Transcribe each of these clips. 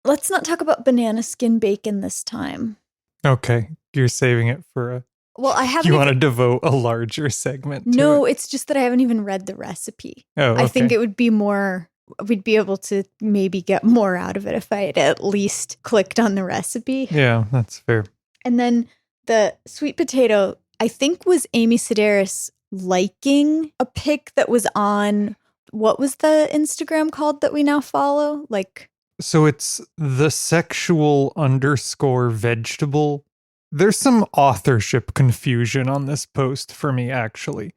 Let's not talk about banana skin bacon this time. Okay, you're saving it for a... Well, I haven't. You want to devote a larger segment to No, it? it's just that I haven't even read the recipe. Oh, okay. I think it would be more... We'd be able to maybe get more out of it if I had at least clicked on the recipe. Yeah, that's fair. And then the sweet potato, I think, was Amy Sedaris liking a pic that was on... What was the Instagram called that we now follow? So it's the sexual _ vegetable. There's some authorship confusion on this post for me, actually.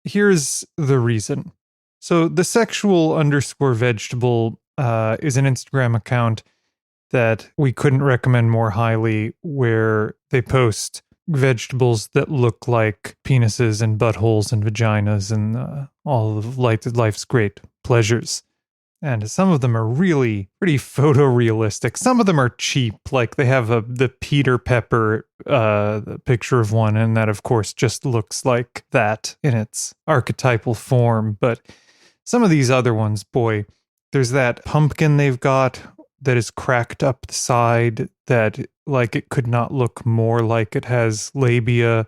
Here's the reason. So the sexual _ vegetable is an Instagram account that we couldn't recommend more highly, where they post vegetables that look like penises and buttholes and vaginas and all of life's great pleasures. And some of them are really pretty photorealistic. Some of them are cheap, like they have the Peter Pepper the picture of one, and that, of course, just looks like that in its archetypal form. But some of these other ones, boy, there's that pumpkin they've got that is cracked up the side that, like, it could not look more like it has labia.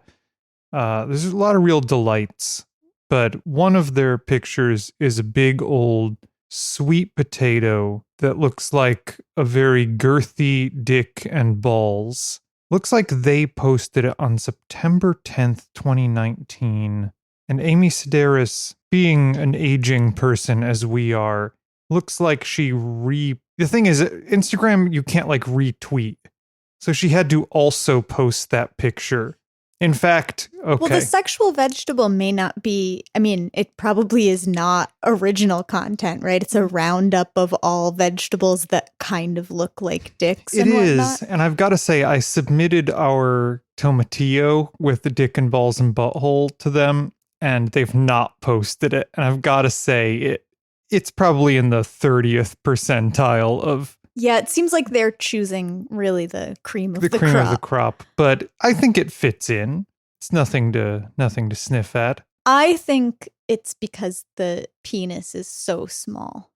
There's a lot of real delights. But one of their pictures is a big old sweet potato that looks like a very girthy dick and balls. Looks like they posted it on September 10th, 2019. And Amy Sedaris, being an aging person as we are, looks like she The thing is, Instagram, you can't like retweet. So she had to also post that picture. In fact, okay. Well, the sexual vegetable may not be, I mean, it probably is not original content, right? It's a roundup of all vegetables that kind of look like dicks and whatnot. It is, and I've got to say, I submitted our tomatillo with the dick and balls and butthole to them, and they've not posted it. And I've got to say, it's probably in the 30th percentile of... Yeah, it seems like they're choosing really the cream of the cream crop. of the crop, but I think it fits in. It's nothing to sniff at. I think it's because the penis is so small.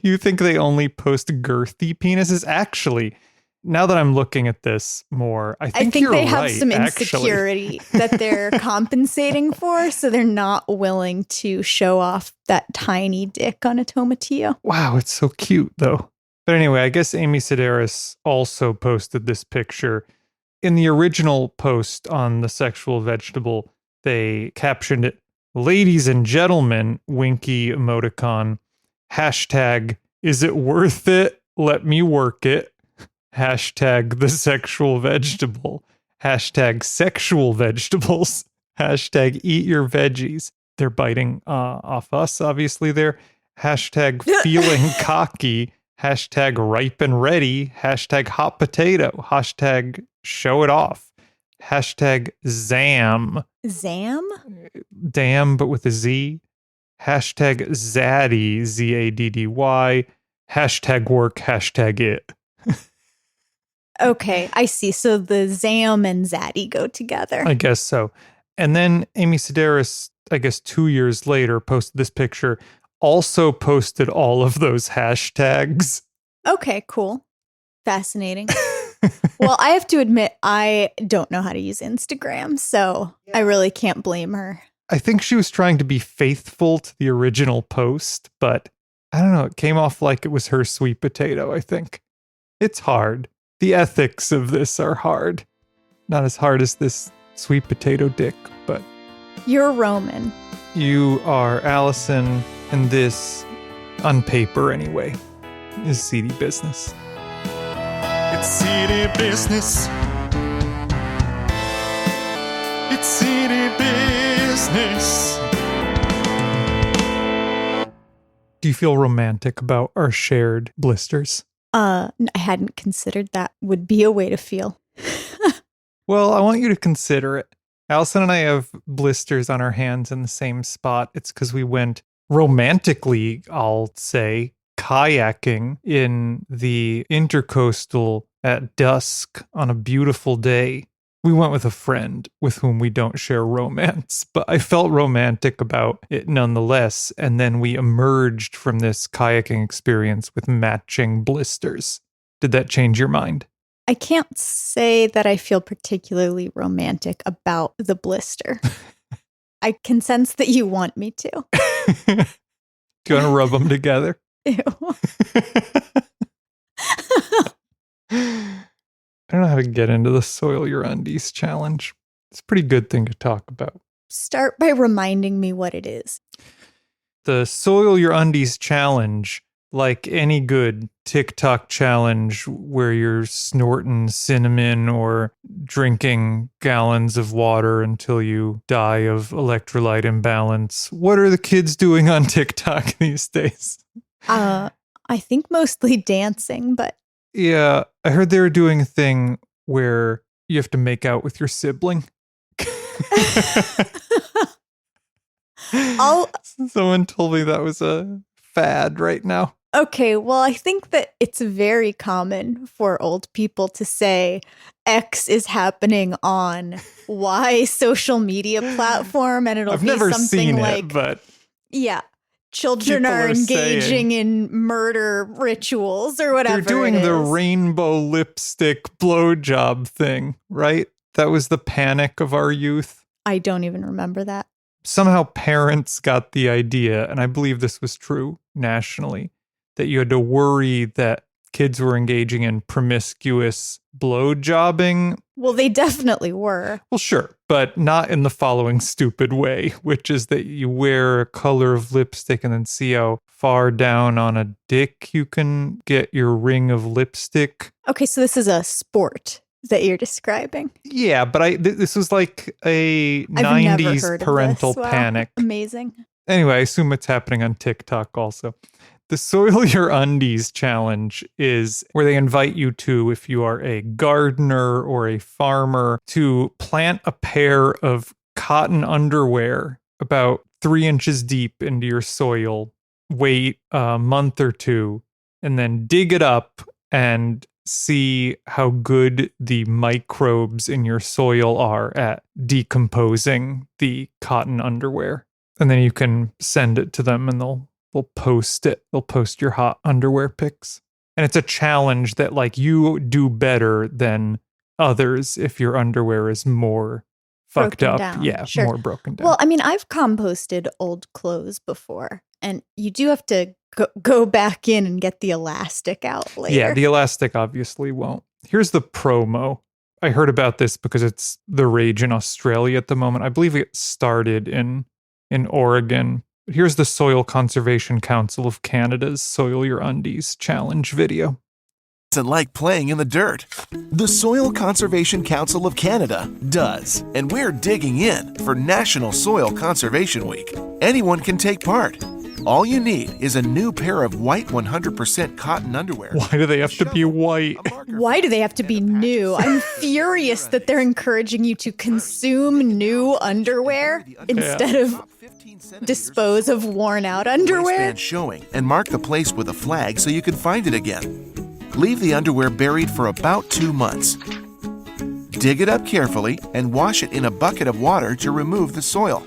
You think they only post girthy penises? Actually, now that I'm looking at this more, I think you're they have right, some insecurity that they're compensating for, so they're not willing to show off that tiny dick on a tomatillo. Wow, it's so cute, though. But anyway, I guess Amy Sedaris also posted this picture. In the original post on the sexual vegetable, they captioned it, "Ladies and gentlemen," winky emoticon, hashtag, "is it worth it? Let me work it." Hashtag the sexual vegetable. Hashtag sexual vegetables. Hashtag eat your veggies. They're biting off us, obviously there. Hashtag feeling cocky. Hashtag ripe and ready. Hashtag hot potato. Hashtag show it off. Hashtag Zam. Zam? Damn, but with a Z. Hashtag Zaddy. Zaddy. Hashtag work. Hashtag it. Okay, I see. So the Zam and Zaddy go together. I guess so. And then Amy Sedaris, I guess 2 years later, posted this picture. Also posted all of those hashtags. Okay, cool. Fascinating. Well, I have to admit, I don't know how to use Instagram, so I really can't blame her. I think she was trying to be faithful to the original post, but I don't know, it came off like it was her sweet potato, I think. It's hard. The ethics of this are hard. Not as hard as this sweet potato dick, but... You're Roman. You are Allison, and this, on paper anyway, is seedy business. It's seedy business. It's seedy business. Do you feel romantic about our shared blisters? I hadn't considered that would be a way to feel. Well, I want you to consider it. Allison and I have blisters on our hands in the same spot. It's because we went romantically, I'll say, kayaking in the intercoastal at dusk on a beautiful day. We went with a friend with whom we don't share romance, but I felt romantic about it nonetheless. And then we emerged from this kayaking experience with matching blisters. Did that change your mind? I can't say that I feel particularly romantic about the blister. I can sense that you want me to. Do you want to rub them together? Ew. I don't know how to get into the Soil Your Undies challenge. It's a pretty good thing to talk about. Start by reminding me what it is. The Soil Your Undies challenge, like any good TikTok challenge where you're snorting cinnamon or drinking gallons of water until you die of electrolyte imbalance. What are the kids doing on TikTok these days? I think mostly dancing, but Yeah, I heard they were doing a thing where you have to make out with your sibling. Someone told me that was a fad right now. Okay, well, I think that it's very common for old people to say X is happening on Y social media platform, and it'll I've be never something seen like, it, but yeah, children people are are engaging saying. in murder rituals or whatever. they're doing it the is. rainbow lipstick blowjob thing, right? That was the panic of our youth. I don't even remember that. Somehow parents got the idea, and I believe this was true nationally, that you had to worry that kids were engaging in promiscuous blowjobbing. Well, they definitely were. Well, sure, but not in the following stupid way, which is that you wear a color of lipstick and then see how far down on a dick you can get your ring of lipstick. Okay, so this is a sport that you're describing. Yeah, but this was like a I've never 90s heard of parental this. Wow, panic. Amazing. Anyway, I assume it's happening on TikTok also. The Soil Your Undies challenge is where they invite you to, if you are a gardener or a farmer, to plant a pair of cotton underwear about 3 inches deep into your soil, wait a month or two, and then dig it up and see how good the microbes in your soil are at decomposing the cotton underwear. And then you can send it to them and they'll post it. They'll post your hot underwear pics. And it's a challenge that like you do better than others if your underwear is more fucked Broken up. down, Yeah, sure. more broken down. Well, I mean, I've composted old clothes before, and you do have to go back in and get the elastic out later. Yeah, the elastic obviously won't. Here's the promo. I heard about this because it's the rage in Australia at the moment. I believe it started in Oregon. Here's the Soil Conservation Council of Canada's Soil Your Undies challenge video. Isn't like playing in the dirt. The Soil Conservation Council of Canada does, and we're digging in for National Soil Conservation Week. Anyone can take part. All you need is a new pair of white 100% cotton underwear. Why do they have to be white? Why do they have to be new? I'm furious that they're encouraging you to consume new underwear instead of dispose of worn out underwear. Waistband showing and mark the place with a flag so you can find it again. Leave the underwear buried for about 2 months. Dig it up carefully and wash it in a bucket of water to remove the soil.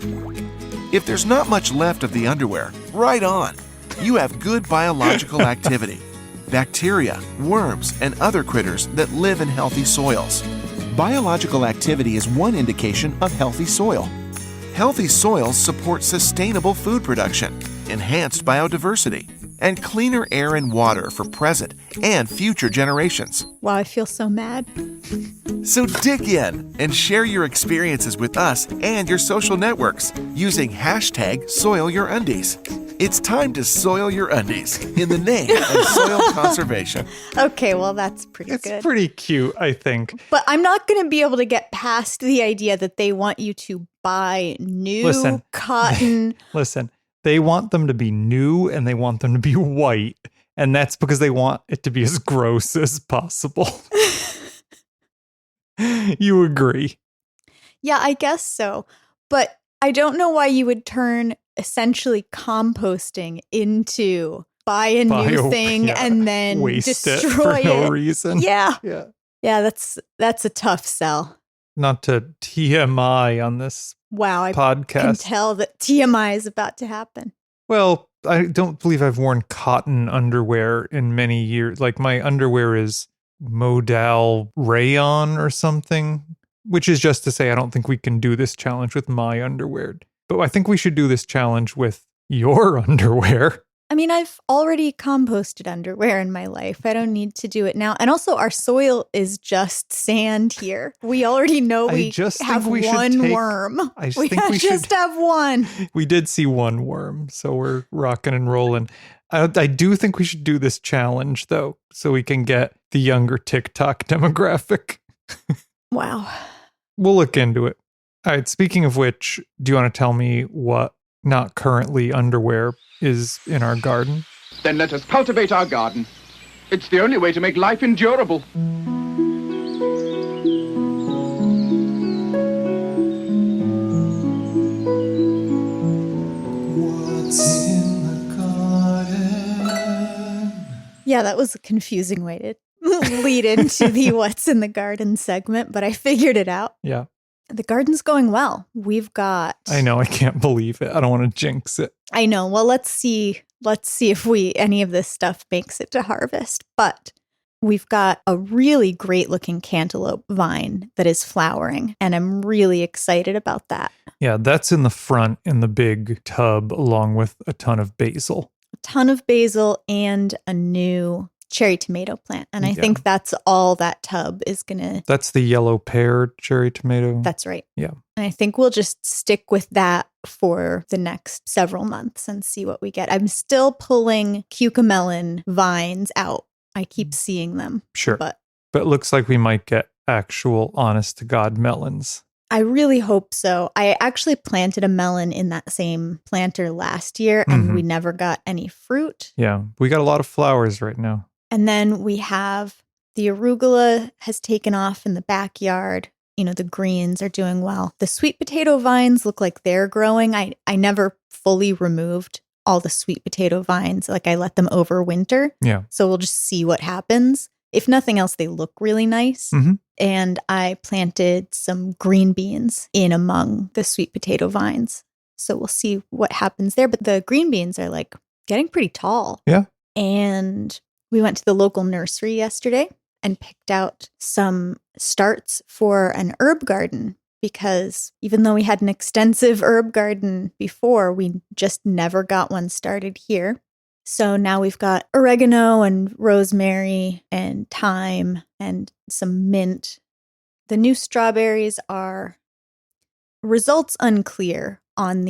If there's not much left of the underwear, right on. You have good biological activity. Bacteria, worms, and other critters that live in healthy soils. Biological activity is one indication of healthy soil. Healthy soils support sustainable food production, enhanced biodiversity, and cleaner air and water for present and future generations. Wow, I feel so mad. So dig in and share your experiences with us and your social networks using hashtag #SoilYourUndies. It's time to soil your undies in the name of soil conservation. Okay, well, that's pretty It's good. pretty cute, I think. But I'm not going to be able to get past the idea that they want you to buy new Listen. cotton. Listen, they want them to be new and they want them to be white. And that's because they want it to be as gross as possible. You agree? Yeah, I guess so. But I don't know why you would turn essentially composting into buy a new thing yeah, and then waste destroy it for no reason. Yeah. Yeah. Yeah, that's a tough sell. not to TMI on this Wow, I podcast. can tell that TMI is about to happen. Well, I don't believe I've worn cotton underwear in many years. Like my underwear is modal rayon or something, which is just to say I don't think we can do this challenge with my underwear. But I think we should do this challenge with your underwear. I mean, I've already composted underwear in my life. I don't need to do it now. And also, our soil is just sand here. We already know we have one worm. I think we just have one. We did see one worm, so we're rocking and rolling. I do think we should do this challenge, though, so we can get the younger TikTok demographic. Wow. We'll look into it. All right, speaking of which, do you want to tell me what not currently underwear is in our garden? Then let us cultivate our garden. It's the only way to make life endurable. What's in the garden? Yeah, that was a confusing way to lead into the What's in the Garden segment, but I figured it out. Yeah. The garden's going well. We've got... I know, I can't believe it. I don't want to jinx it. I know. Well, let's see if any of this stuff makes it to harvest. But we've got a really great looking cantaloupe vine that is flowering, and I'm really excited about that. Yeah, that's in the front in the big tub along with a ton of basil. A ton of basil and a new cherry tomato plant. And I think that's all that tub is going to... That's the yellow pear cherry tomato. That's right. Yeah. And I think we'll just stick with that for the next several months and see what we get. I'm still pulling cucamelon vines out. I keep seeing them. Sure. But it looks like we might get actual honest to God melons. I really hope so. I actually planted a melon in that same planter last year and we never got any fruit. Yeah. We got a lot of flowers right now. And then we have the arugula has taken off in the backyard. You know, the greens are doing well. The sweet potato vines look like they're growing. I never fully removed all the sweet potato vines. Like I let them overwinter. Yeah. So we'll just see what happens. If nothing else, they look really nice. Mm-hmm. And I planted some green beans in among the sweet potato vines. So we'll see what happens there. But the green beans are like getting pretty tall. Yeah. And we went to the local nursery yesterday and picked out some starts for an herb garden because even though we had an extensive herb garden before, we just never got one started here. So now we've got oregano and rosemary and thyme and some mint. The new strawberries are results unclear on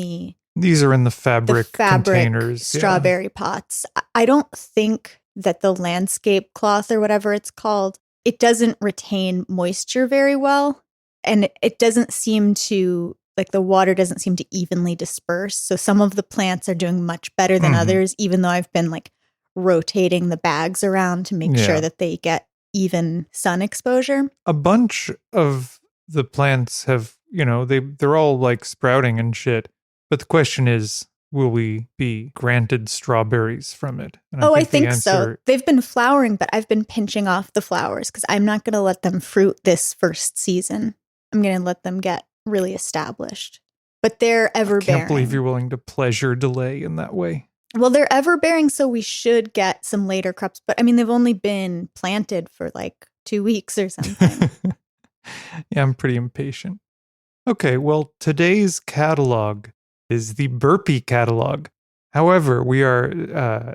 These are in the fabric containers. Strawberry pots. I don't think that the landscape cloth or whatever it's called, it doesn't retain moisture very well. And it doesn't seem to, like the water doesn't seem to evenly disperse. So some of the plants are doing much better than others, even though I've been like rotating the bags around to make sure that they get even sun exposure. A bunch of the plants have, you know, they're all like sprouting and shit. But the question is, will we be granted strawberries from it? And I think so. They've been flowering, but I've been pinching off the flowers because I'm not going to let them fruit this first season. I'm going to let them get really established. But they're ever-bearing. I can't believe you're willing to pleasure delay in that way. Well, they're ever-bearing, so we should get some later crops. But I mean, they've only been planted for like 2 weeks or something. Yeah, I'm pretty impatient. Okay, well, today's catalog is the Burpee catalog. However,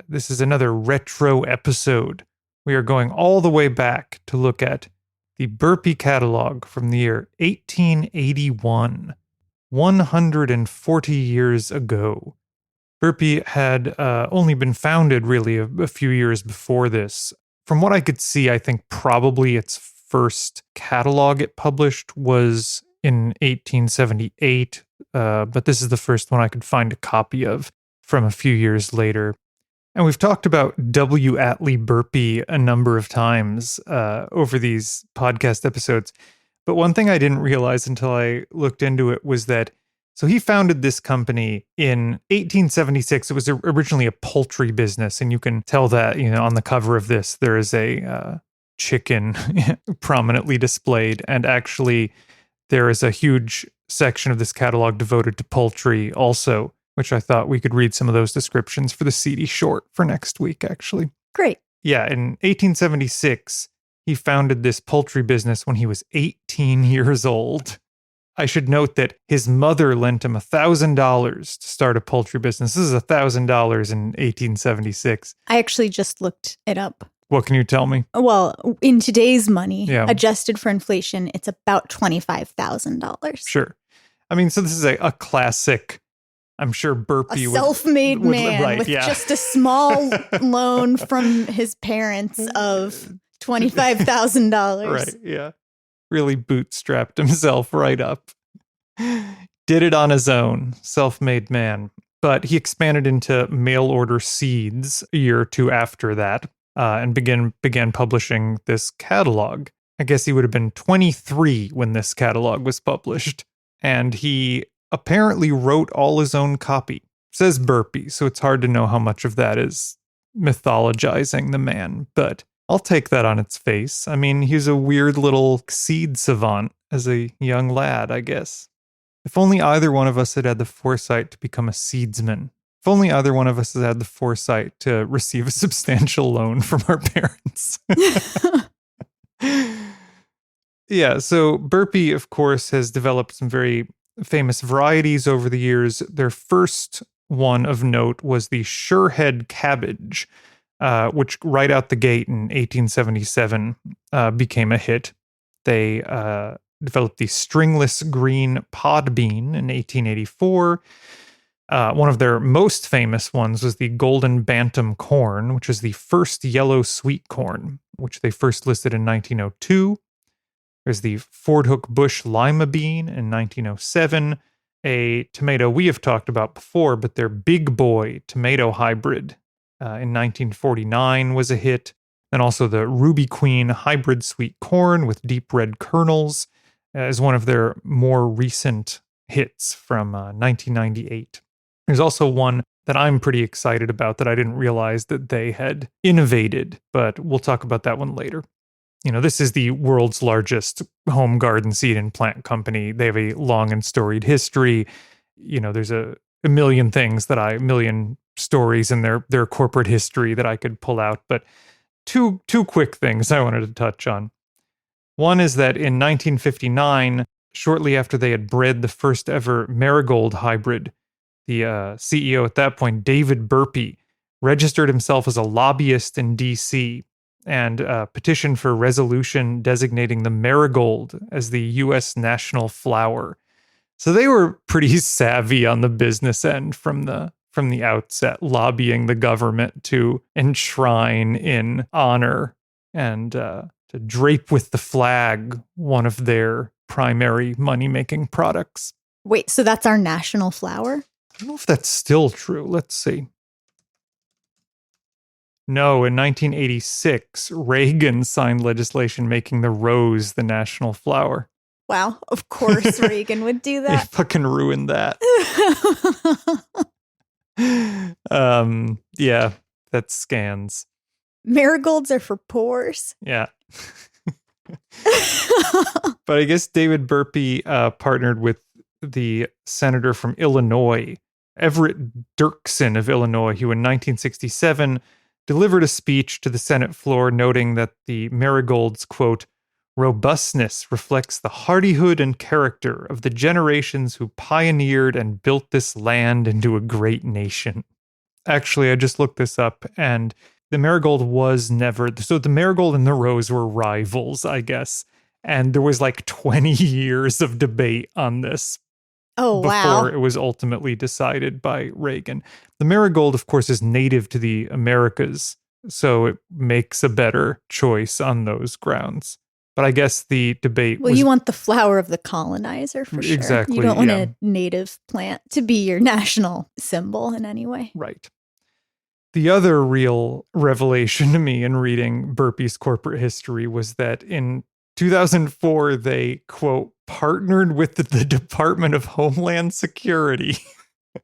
this is another retro episode. We are going all the way back to look at the Burpee catalog from the year 1881, 140 years ago. Burpee had only been founded really a few years before this. From what I could see, I think probably its first catalog it published was in 1878, but this is the first one I could find a copy of from a few years later. And we've talked about W. Atlee Burpee a number of times over these podcast episodes. But one thing I didn't realize until I looked into it was that, so he founded this company in 1876. It was originally a poultry business. And you can tell that, you know, on the cover of this, there is a chicken prominently displayed. And actually, There is a huge section of this catalog devoted to poultry also, which I thought we could read some of those descriptions for the seedy short for next week, actually. Great. Yeah, in 1876, he founded this poultry business when he was 18 years old. I should note that his mother lent him $1,000 to start a poultry business. This is $1,000 in 1876. I actually just looked it up. What can you tell me? Well, in today's money, Yeah. adjusted for inflation, it's about $25,000. Sure. I mean, so this is a classic, I'm sure A Burpee self-made would- man right, with yeah. just a small loan from his parents of $25,000. Right, yeah. Really bootstrapped himself right up. Did it on his own, self-made man. But he expanded into mail order seeds a year or two after that, and began publishing this catalog. I guess he would have been 23 when this catalog was published. And he apparently wrote all his own copy. Says Burpee, so it's hard to know how much of that is mythologizing the man, but I'll take that on its face. I mean, he's a weird little seed savant as a young lad, I guess. If only either one of us had had the foresight to become a seedsman. If only either one of us had had the foresight to receive a substantial loan from our parents. Yeah, so Burpee, of course, has developed some very famous varieties over the years. Their first one of note was the Surehead cabbage, which right out the gate in 1877 became a hit. They developed the stringless green pod bean in 1884. One of their most famous ones was the golden bantam corn, which is the first yellow sweet corn, which they first listed in 1902. There's the Ford Hook Bush lima bean in 1907, a tomato we have talked about before, but their Big Boy tomato hybrid in 1949 was a hit. And also the Ruby Queen hybrid sweet corn with deep red kernels is one of their more recent hits from 1998. There's also one that I'm pretty excited about that I didn't realize that they had innovated, but we'll talk about that one later. You know, this is the world's largest home garden seed and plant company. They have a long and storied history. You know, there's a million stories in their corporate history that I could pull out, but two quick things I wanted to touch on. One is that in 1959, shortly after they had bred the first ever marigold hybrid, the CEO at that point, David Burpee, registered himself as a lobbyist in D.C. and petitioned for a resolution designating the marigold as the U.S. national flower. So they were pretty savvy on the business end from the outset, lobbying the government to enshrine in honor and to drape with the flag one of their primary money-making products. Wait, so that's our national flower? I don't know if that's still true. Let's see. No, in 1986, Reagan signed legislation making the rose the national flower. Wow, of course Reagan would do They that. fucking ruined that. Yeah, that scans. Marigolds are for pores. Yeah. But I guess David Burpee partnered with the senator from Illinois, Everett Dirksen of Illinois, who in 1967 delivered a speech to the Senate floor noting that the marigold's, quote, robustness reflects the hardihood and character of the generations who pioneered and built this land into a great nation. Actually, I just looked this up, and the marigold was never... So the marigold and the rose were rivals, I guess. And there was like 20 years of debate on this Oh, before wow. it was ultimately decided by Reagan. The marigold, of course, is native to the Americas, so it makes a better choice on those grounds. But I guess the debate Well, was... you want the flower of the colonizer for sure. Exactly, You don't want yeah. a native plant to be your national symbol in any way. Right. The other real revelation to me in reading Burpee's corporate history was that in 2004, they, quote, partnered with the Department of Homeland Security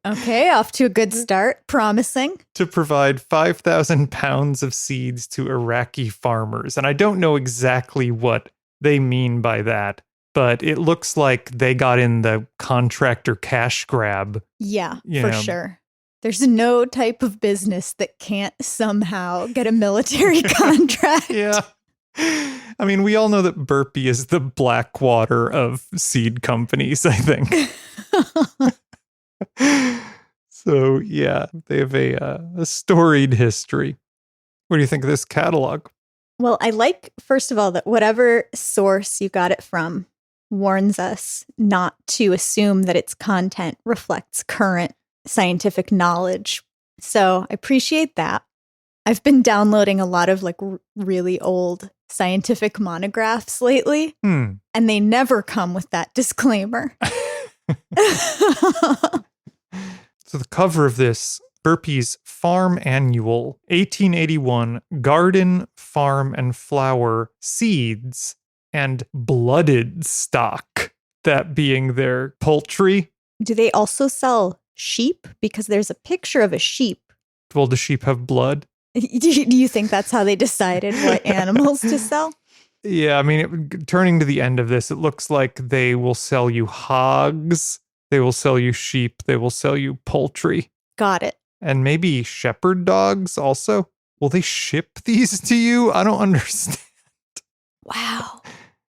Okay, off to a good start. Promising. to provide 5,000 pounds of seeds to Iraqi farmers. And I don't know exactly what they mean by that, but it looks like they got in the contractor cash grab. Yeah, You for know. sure. There's no type of business that can't somehow get a military contract. Yeah. I mean, we all know that Burpee is the Blackwater of seed companies, I think. So, yeah, they have a storied history. What do you think of this catalog? Well, I like, first of all, that whatever source you got it from warns us not to assume that its content reflects current scientific knowledge. So I appreciate that. I've been downloading a lot of like really old scientific monographs lately, and they never come with that disclaimer. So the cover of this, Burpee's Farm Annual 1881 Garden, Farm, and Flower Seeds and Blooded Stock, that being their poultry. Do they also sell sheep? Because there's a picture of a sheep. Will the sheep have blood? Do you think that's how they decided what animals to sell? Yeah, I mean, turning to the end of this, it looks like they will sell you hogs, they will sell you sheep, they will sell you poultry. Got it. And maybe shepherd dogs also. Will they ship these to you? I don't understand. Wow.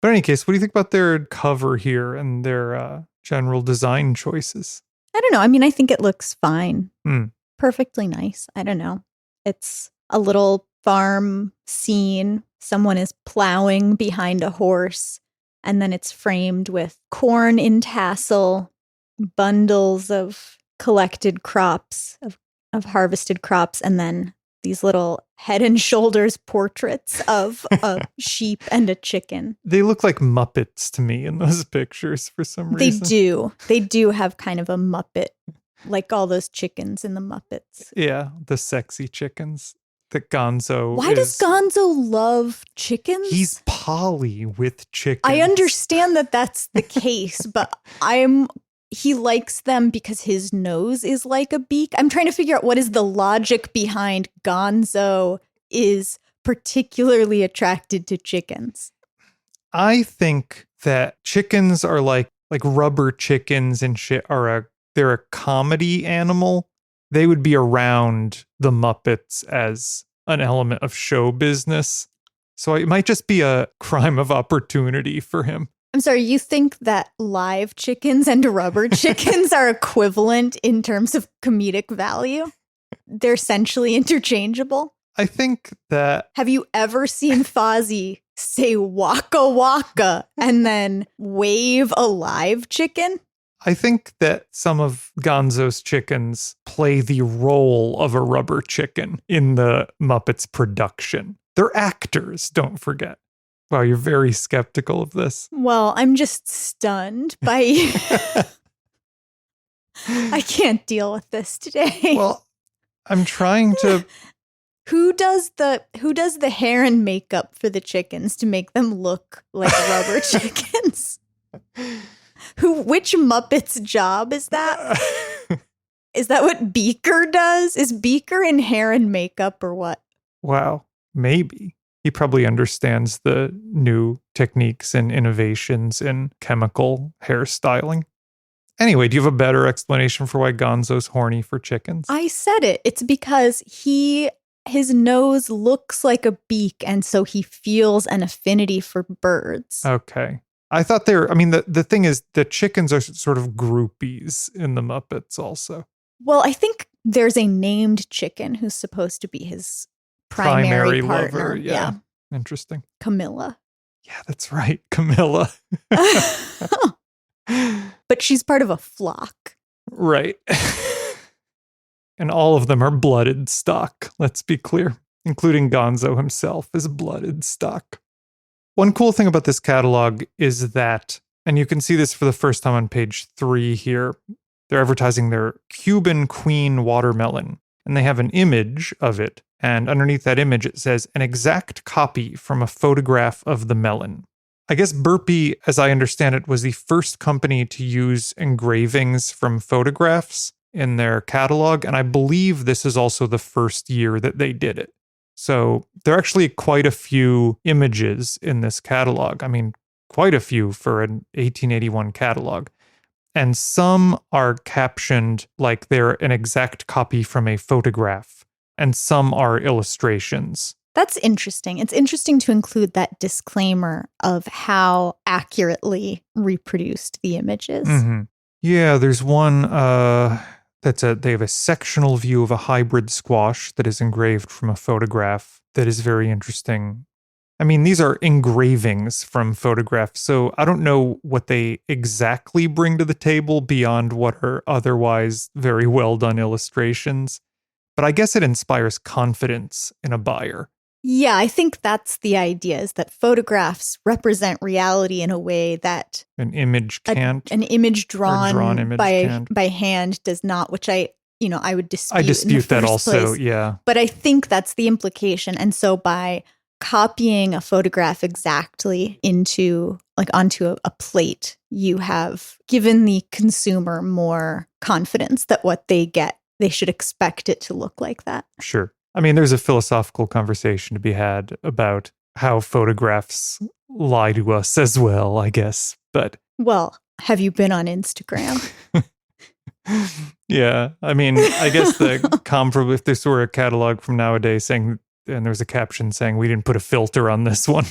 But in any case, what do you think about their cover here and their general design choices? I don't know. I mean, I think it looks fine. Hmm. Perfectly nice. I don't know. It's a little farm scene. Someone is plowing behind a horse, and then it's framed with corn in tassel, bundles of collected crops, of harvested crops, and then these little head and shoulders portraits of a sheep and a chicken. They look like Muppets to me in those pictures for some They reason. do. They do have kind of a Muppet, like all those chickens in the Muppets. Yeah, the sexy chickens that Gonzo Why does Gonzo love chickens? He's poly with chickens. I understand that that's the case, but he likes them because his nose is like a beak. I'm trying to figure out what is the logic behind Gonzo is particularly attracted to chickens. I think that chickens are like rubber chickens and shit they're a comedy animal. They would be around the Muppets as an element of show business. So it might just be a crime of opportunity for him. I'm sorry, you think that live chickens and rubber chickens are equivalent in terms of comedic value? They're essentially interchangeable? I think that... Have you ever seen Fozzie say waka waka and then wave a live chicken? I think that some of Gonzo's chickens play the role of a rubber chicken in the Muppets production. They're actors, don't forget. Wow, you're very skeptical of this. Well, I'm just stunned by... I can't deal with this today. Well, I'm trying to... Who does the hair and makeup for the chickens to make them look like rubber chickens? Which Muppet's job is that? Is that what Beaker does? Is Beaker in hair and makeup or what? Wow, maybe. He probably understands the new techniques and innovations in chemical hairstyling. Anyway, do you have a better explanation for why Gonzo's horny for chickens? I said it. It's because his nose looks like a beak, and so he feels an affinity for birds. Okay. I thought the thing is, the chickens are sort of groupies in the Muppets also. Well, I think there's a named chicken who's supposed to be his primary partner. Lover. Yeah. Interesting. Camilla. Yeah, that's right. Camilla. But she's part of a flock. Right. And all of them are blooded stock, let's be clear. Including Gonzo himself is blooded stock. One cool thing about this catalog is that, and you can see this for the first time on page 3 here, they're advertising their Cuban Queen watermelon, and they have an image of it, and underneath that image it says, an exact copy from a photograph of the melon. I guess Burpee, as I understand it, was the first company to use engravings from photographs in their catalog, and I believe this is also the first year that they did it. So there are actually quite a few images in this catalog. I mean, quite a few for an 1881 catalog. And some are captioned like they're an exact copy from a photograph, and some are illustrations. That's interesting. It's interesting to include that disclaimer of how accurately reproduced the images. Mm-hmm. Yeah, there's one they have a sectional view of a hybrid squash that is engraved from a photograph that is very interesting. I mean, these are engravings from photographs, so I don't know what they exactly bring to the table beyond what are otherwise very well done illustrations. But I guess it inspires confidence in a buyer. Yeah, I think that's the idea, is that photographs represent reality in a way that an image can't. An image drawn image by hand does not, which I would dispute. I dispute that also, place. Yeah. But I think that's the implication. And so by copying a photograph exactly onto a plate, you have given the consumer more confidence that what they get, they should expect it to look like that. Sure. I mean, there's a philosophical conversation to be had about how photographs lie to us as well, I guess. But well, have you been on Instagram? Yeah. I mean, I guess the comparable, if this were a catalog from nowadays saying, and there was a caption saying, we didn't put a filter on this one.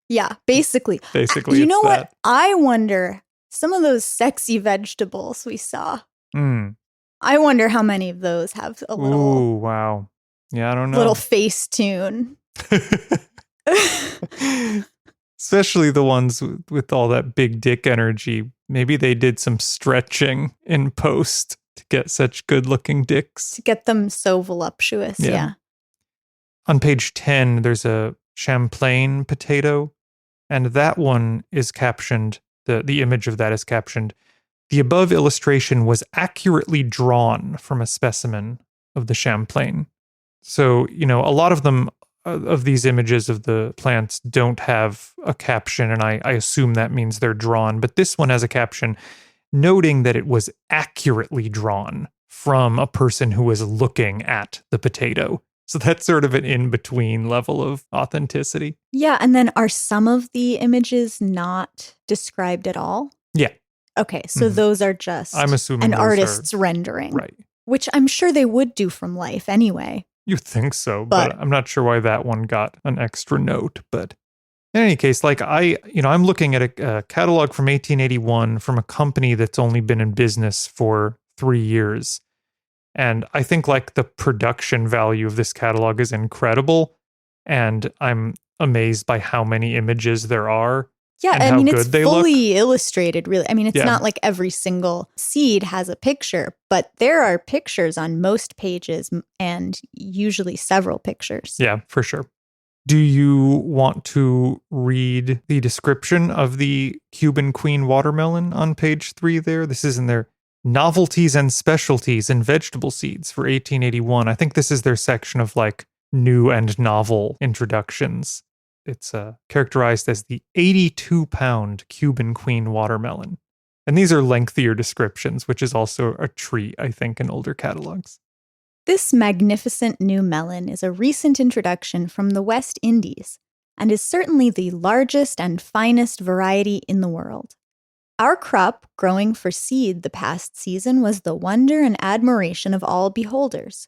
Yeah, basically. Basically, you know that. what? I wonder, some of those sexy vegetables we saw, I wonder how many of those have a little... Ooh, wow. Yeah, I don't know. Little face tune. Especially the ones with all that big dick energy. Maybe they did some stretching in post to get such good looking dicks. To get them so voluptuous, yeah. On page 10, there's a Champlain potato, and that one is captioned, the image of that is captioned, "The above illustration was accurately drawn from a specimen of the Champlain." So, a lot of them, of these images of the plants don't have a caption, and I assume that means they're drawn. But this one has a caption noting that it was accurately drawn from a person who was looking at the potato. So that's sort of an in-between level of authenticity. Yeah, and then are some of the images not described at all? Yeah. Okay, so those are just I'm assuming an artist's rendering. Right. Which I'm sure they would do from life anyway. You think so, but I'm not sure why that one got an extra note. But in any case, I'm looking at a catalog from 1881 from a company that's only been in business for 3 years. And I think the production value of this catalog is incredible. And I'm amazed by how many images there are. Yeah, and I mean, it's fully look. illustrated, really. I mean, it's not like every single seed has a picture, but there are pictures on most pages and usually several pictures. Yeah, for sure. Do you want to read the description of the Cuban Queen watermelon on page 3 there? This is in their Novelties and Specialties in Vegetable Seeds for 1881. I think this is their section of new and novel introductions. It's characterized as the 82-pound Cuban Queen watermelon. And these are lengthier descriptions, which is also a treat, I think, in older catalogs. This magnificent new melon is a recent introduction from the West Indies and is certainly the largest and finest variety in the world. Our crop, growing for seed the past season, was the wonder and admiration of all beholders.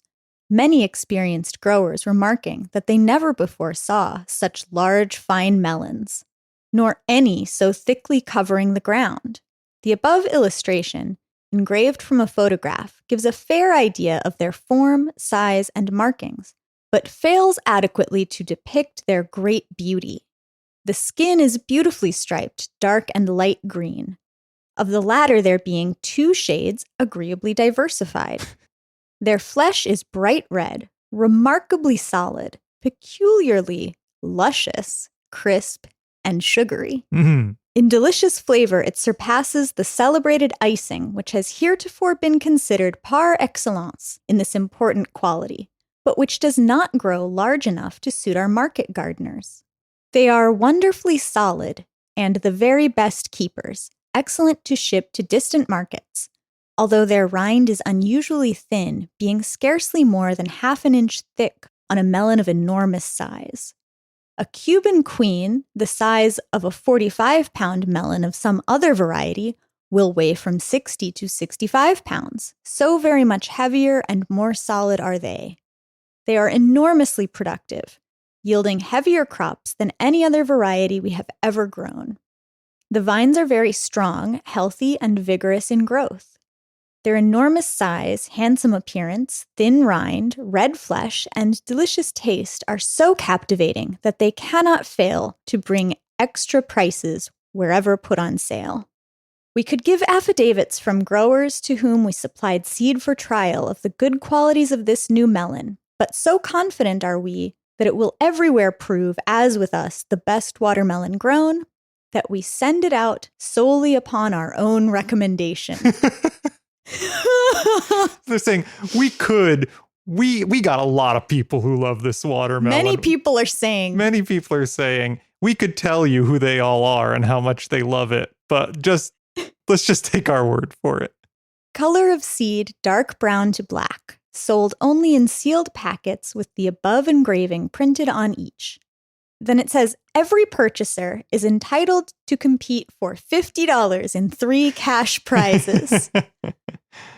Many experienced growers remarking that they never before saw such large, fine melons, nor any so thickly covering the ground. The above illustration, engraved from a photograph, gives a fair idea of their form, size, and markings, but fails adequately to depict their great beauty. The skin is beautifully striped, dark and light green, of the latter there being 2 shades agreeably diversified. Their flesh is bright red, remarkably solid, peculiarly luscious, crisp, and sugary. Mm-hmm. In delicious flavor, it surpasses the celebrated icing, which has heretofore been considered par excellence in this important quality, but which does not grow large enough to suit our market gardeners. They are wonderfully solid and the very best keepers, excellent to ship to distant markets, although their rind is unusually thin, being scarcely more than 1/2 inch thick on a melon of enormous size. A Cuban queen, the size of a 45-pound melon of some other variety, will weigh from 60 to 65 pounds. So very much heavier and more solid are they. They are enormously productive, yielding heavier crops than any other variety we have ever grown. The vines are very strong, healthy, and vigorous in growth. Their enormous size, handsome appearance, thin rind, red flesh, and delicious taste are so captivating that they cannot fail to bring extra prices wherever put on sale. We could give affidavits from growers to whom we supplied seed for trial of the good qualities of this new melon, but so confident are we that it will everywhere prove, as with us, the best watermelon grown, that we send it out solely upon our own recommendation. They're saying we got a lot of people who love this watermelon. Many people are saying we could tell you who they all are and how much they love it, but let's just take our word for it. Color of seed, dark brown to black, sold only in sealed packets with the above engraving printed on each. Then it says every purchaser is entitled to compete for $50 in 3 cash prizes.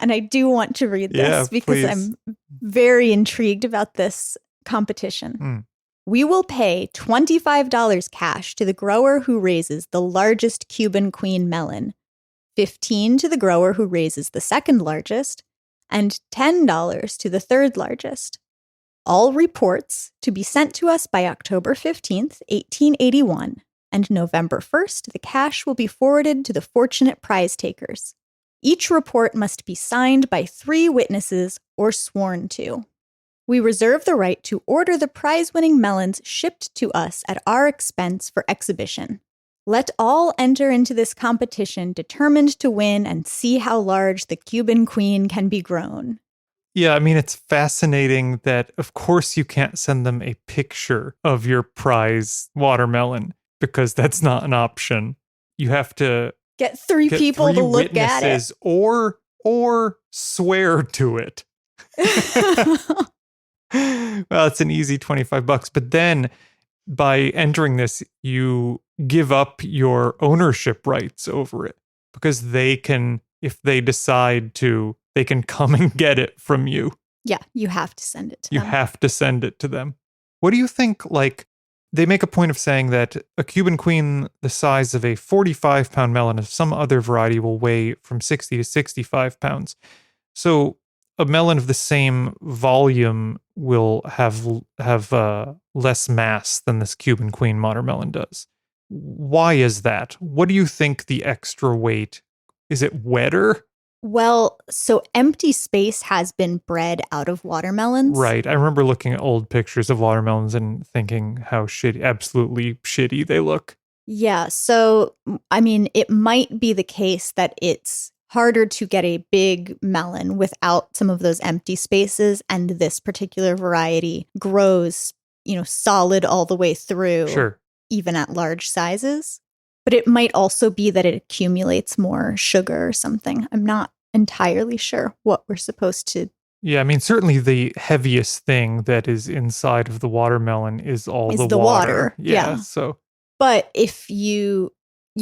And I do want to read this because please. I'm very intrigued about this competition. We will pay $25 cash to the grower who raises the largest Cuban queen melon, $15 to the grower who raises the second largest, and $10 to the third largest. All reports to be sent to us by October 15th, 1881, and November 1st, the cash will be forwarded to the fortunate prize takers. Each report must be signed by 3 witnesses or sworn to. We reserve the right to order the prize-winning melons shipped to us at our expense for exhibition. Let all enter into this competition determined to win and see how large the Cuban queen can be grown. Yeah, I mean, it's fascinating that, of course, you can't send them a picture of your prize watermelon because that's not an option. You have to get 3 people to look at it. Or swear to it. Well, it's an easy $25, but then by entering this, you give up your ownership rights over it because they can, if they decide to, they can come and get it from you. Yeah, you have to send it to them. You have to send it to them. What do you think, they make a point of saying that a Cuban queen the size of a 45-pound melon of some other variety will weigh from 60 to 65 pounds. So a melon of the same volume will have less mass than this Cuban queen watermelon does. Why is that? What do you think the extra weight? Is it wetter? Well, so empty space has been bred out of watermelons. Right. I remember looking at old pictures of watermelons and thinking how absolutely shitty they look. Yeah. So, I mean, it might be the case that it's harder to get a big melon without some of those empty spaces. And this particular variety grows, solid all the way through. Sure. Even at large sizes. But it might also be that it accumulates more sugar or something. I'm not entirely sure what we're supposed to. Yeah, I mean, certainly the heaviest thing that is inside of the watermelon is the water. Yeah. So, but if you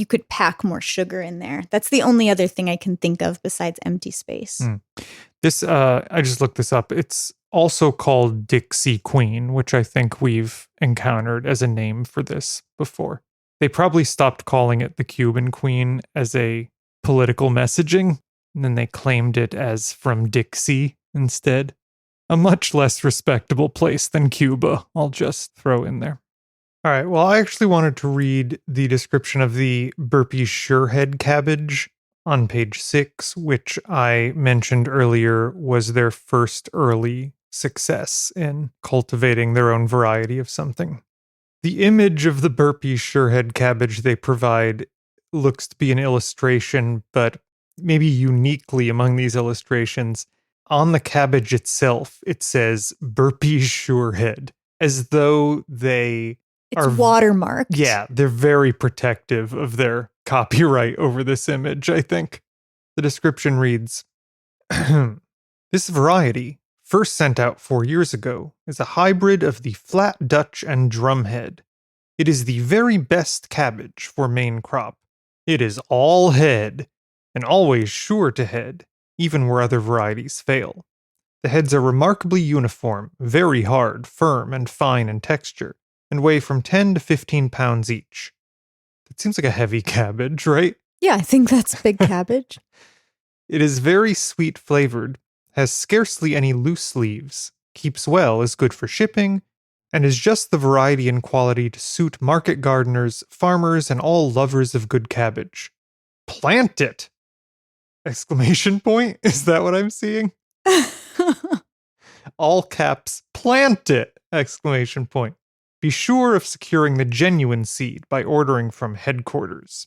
could pack more sugar in there. That's the only other thing I can think of besides empty space. This, I just looked this up. It's also called Dixie Queen, which I think we've encountered as a name for this before. They probably stopped calling it the Cuban Queen as a political messaging, and then they claimed it as from Dixie instead. A much less respectable place than Cuba, I'll just throw in there. All right, well, I actually wanted to read the description of the Burpee surehead cabbage on page 6, which I mentioned earlier was their first early success in cultivating their own variety of something. The image of the Burpee surehead cabbage they provide looks to be an illustration, but maybe uniquely among these illustrations, on the cabbage itself, it says Burpee surehead, as though they are watermarked. Yeah, they're very protective of their copyright over this image, I think. The description reads, this variety, first sent out 4 years ago, is a hybrid of the flat Dutch and drumhead, It is the very best cabbage for main crop. It is all head, and always sure to head, even where other varieties fail. The heads are remarkably uniform, very hard, firm, and fine in texture, and weigh from 10 to 15 pounds each. That seems like a heavy cabbage, right? Yeah, I think that's big cabbage. It is very sweet flavored, has scarcely any loose leaves, keeps well, is good for shipping, and is just the variety and quality to suit market gardeners, farmers, and all lovers of good cabbage. Plant it! Exclamation point? Is that what I'm seeing? All caps, plant it! Exclamation point. Be sure of securing the genuine seed by ordering from headquarters.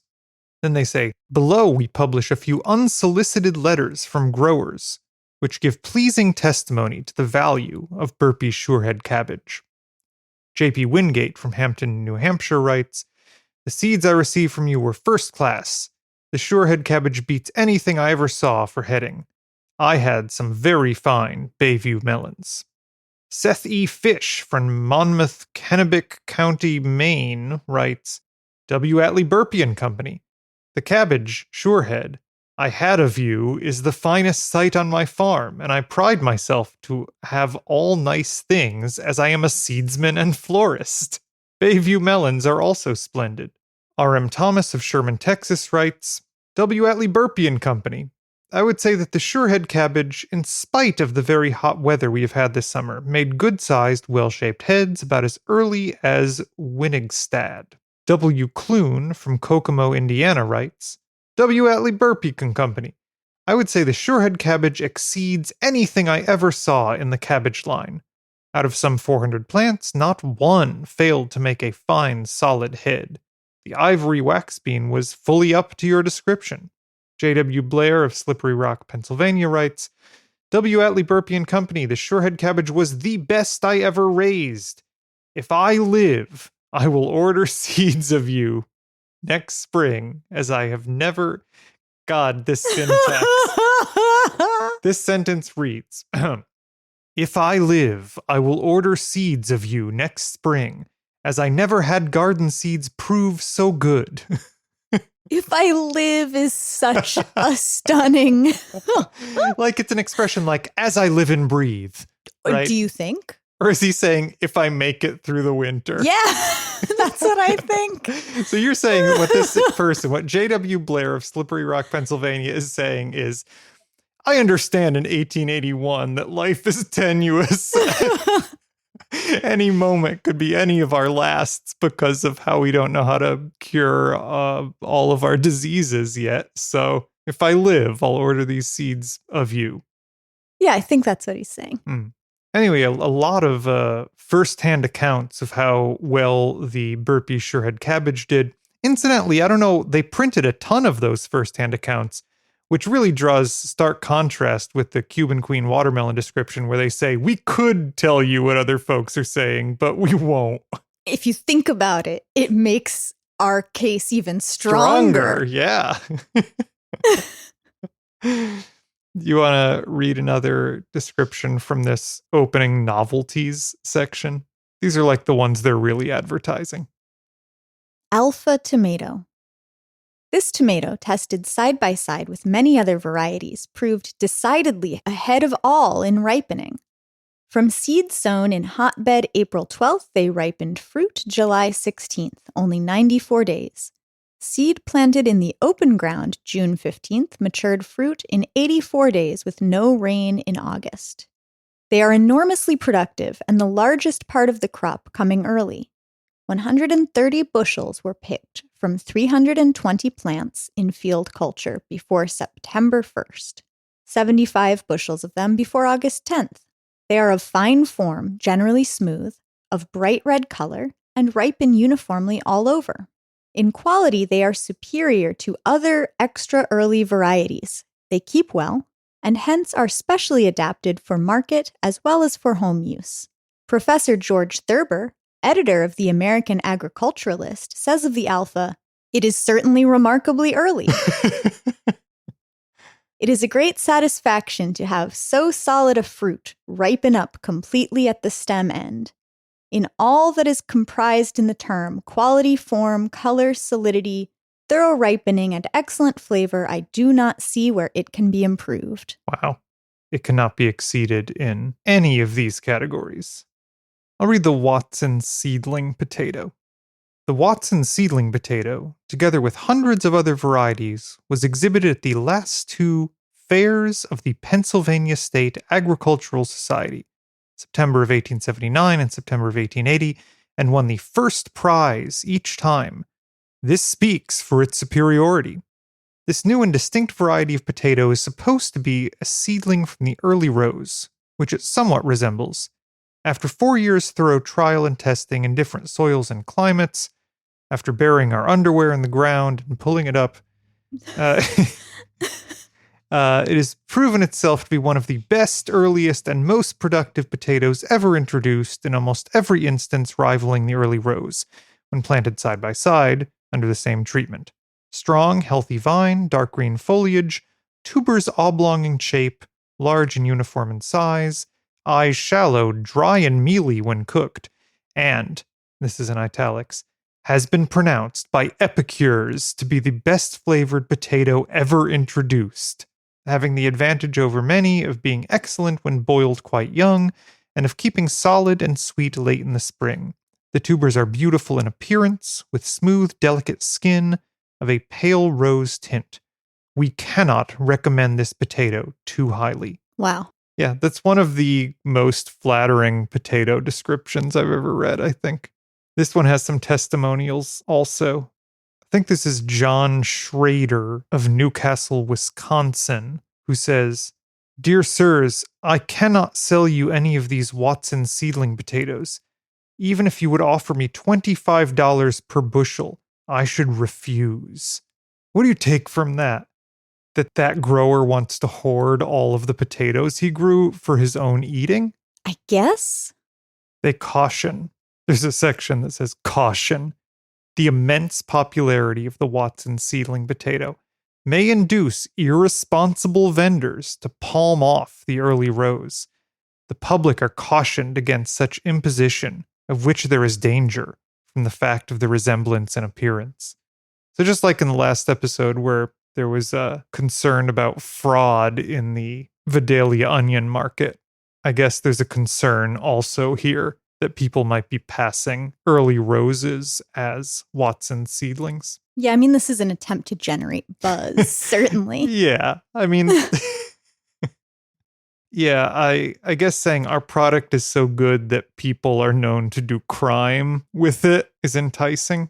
Then they say, below we publish a few unsolicited letters from growers, which give pleasing testimony to the value of Burpee Surehead cabbage. J.P. Wingate from Hampton, New Hampshire writes, the seeds I received from you were first class. The Surehead cabbage beats anything I ever saw for heading. I had some very fine Bayview melons. Seth E. Fish from Monmouth, Kennebec County, Maine writes, W. Atlee Burpee and Company. The cabbage, Surehead, I had of you is the finest sight on my farm, and I pride myself to have all nice things, as I am a seedsman and florist. Bayview melons are also splendid. R.M. Thomas of Sherman, Texas writes, W. Atlee Burpee and Company. I would say that the Surehead cabbage, in spite of the very hot weather we have had this summer, made good-sized, well-shaped heads about as early as Winnigstad. W. Clune from Kokomo, Indiana writes, W. Atlee Burpee and Company. I would say the Surehead cabbage exceeds anything I ever saw in the cabbage line. Out of some 400 plants, not one failed to make a fine, solid head. The ivory wax bean was fully up to your description. J.W. Blair of Slippery Rock, Pennsylvania writes, W. Atlee Burpee and Company, the Surehead cabbage was the best I ever raised. If I live, I will order seeds of you next spring, as I have never... God, this syntax. This sentence reads, If I live, I will order seeds of you next spring, as I never had garden seeds prove so good. If I live is such a stunning... Like it's an expression like, as I live and breathe. Right? Do you think? Or is he saying, if I make it through the winter? Yeah, that's what I think. So you're saying what this person, what J.W. Blair of Slippery Rock, Pennsylvania is saying is, I understand in 1881 that life is tenuous. Any moment could be any of our lasts because of how we don't know how to cure all of our diseases yet. So if I live, I'll order these seeds of you. Yeah, I think that's what he's saying. Anyway, a lot of first-hand accounts of how well the Burpee Surehead cabbage did. Incidentally, I don't know, they printed a ton of those first-hand accounts, which really draws stark contrast with the Cuban Queen watermelon description where they say, we could tell you what other folks are saying, but we won't. If you think about it, it makes our case even stronger. Yeah. You want to read another description from this opening novelties section? These are like the ones they're really advertising. Alpha tomato. This tomato, tested side by side with many other varieties, proved decidedly ahead of all in ripening. From seed sown in hotbed April 12th, they ripened fruit July 16th, only 94 days. Seed planted in the open ground June 15th matured fruit in 84 days with no rain in August. They are enormously productive and the largest part of the crop coming early. 130 bushels were picked from 320 plants in field culture before September 1st, 75 bushels of them before August 10th. They are of fine form, generally smooth, of bright red color, and ripen uniformly all over. In quality, they are superior to other extra early varieties. They keep well, and hence are specially adapted for market as well as for home use. Professor George Thurber, editor of the American Agriculturalist, says of the alpha, "It is certainly remarkably early. It is a great satisfaction to have so solid a fruit ripen up completely at the stem end. In all that is comprised in the term quality, form, color, solidity, thorough ripening, and excellent flavor, I do not see where it can be improved. Wow. It cannot be exceeded in any of these categories. I'll read the Watson seedling potato. The Watson seedling potato, together with hundreds of other varieties, was exhibited at the last two fairs of the Pennsylvania State Agricultural Society, September of 1879 and September of 1880, and won the first prize each time. This speaks for its superiority. This new and distinct variety of potato is supposed to be a seedling from the early rows, which it somewhat resembles. After 4 years' thorough trial and testing in different soils and climates, after burying our underwear in the ground and pulling it up, it has proven itself to be one of the best, earliest, and most productive potatoes ever introduced, in almost every instance rivaling the early rows, when planted side by side under the same treatment. Strong, healthy vine, dark green foliage, tubers oblong in shape, large and uniform in size, eyes shallow, dry and mealy when cooked, and, this is in italics, has been pronounced by epicures to be the best flavored potato ever introduced, having the advantage over many of being excellent when boiled quite young, and of keeping solid and sweet late in the spring. The tubers are beautiful in appearance, with smooth, delicate skin of a pale rose tint. We cannot recommend this potato too highly. Wow. Yeah, that's one of the most flattering potato descriptions I've ever read, I think. This one has some testimonials also. I think this is John Schrader of Newcastle, Wisconsin, who says, "Dear sirs, I cannot sell you any of these Watson seedling potatoes. Even if you would offer me $25 per bushel, I should refuse." What do you take from that? That grower wants to hoard all of the potatoes he grew for his own eating? I guess? They caution. There's a section that says caution. The immense popularity of the Watson seedling potato may induce irresponsible vendors to palm off the early rows. The public are cautioned against such imposition, of which there is danger from the fact of the resemblance in appearance. So just like in the last episode where there was a concern about fraud in the Vidalia onion market, I guess there's a concern also here that people might be passing early roses as Watson seedlings. Yeah, I mean, this is an attempt to generate buzz, certainly. Yeah, I mean, yeah, I guess saying our product is so good that people are known to do crime with it is enticing.